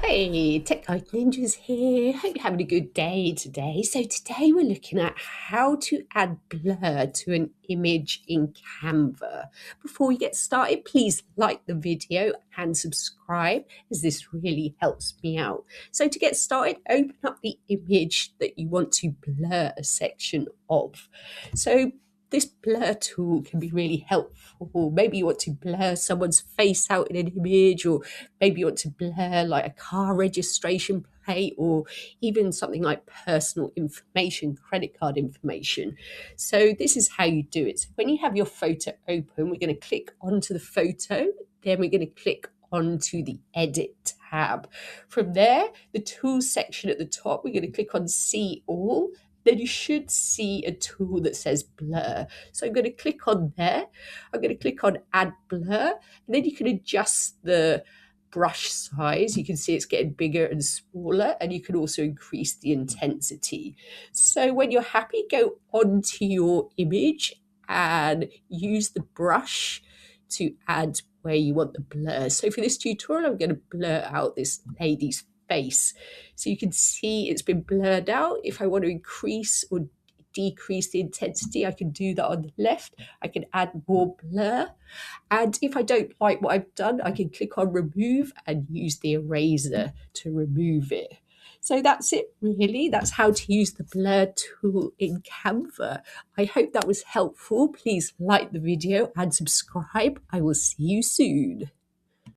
Hey, Tech Guide Ninjas here. Hope you're having a good day today. So today we're looking at how to add blur to an image in Canva. Before we get started, please like the video and subscribe as this really helps me out. So to get started, open up the image that you want to blur a section of. So this blur tool can be really helpful. Maybe you want to blur someone's face out in an image, or maybe you want to blur like a car registration plate, or even something like personal information, credit card information. So this is how you do it. So when you have your photo open, we're going to click onto the photo, then we're going to click onto the edit tab. From there, the tools section at the top, we're going to click on see all. Then you should see a tool that says blur. So I'm going to click on there. I'm going to click on add blur, and then you can adjust the brush size. You can see it's getting bigger and smaller, and you can also increase the intensity. So when you're happy, go onto your image and use the brush to add where you want the blur. So for this tutorial, I'm going to blur out this lady's face. So you can see it's been blurred out. If I want to increase or decrease the intensity, I can do that on the left. I can add more blur. And if I don't like what I've done, I can click on remove and use the eraser to remove it. So that's it, really. That's how to use the blur tool in Canva. I hope that was helpful. Please like the video and subscribe. I will see you soon.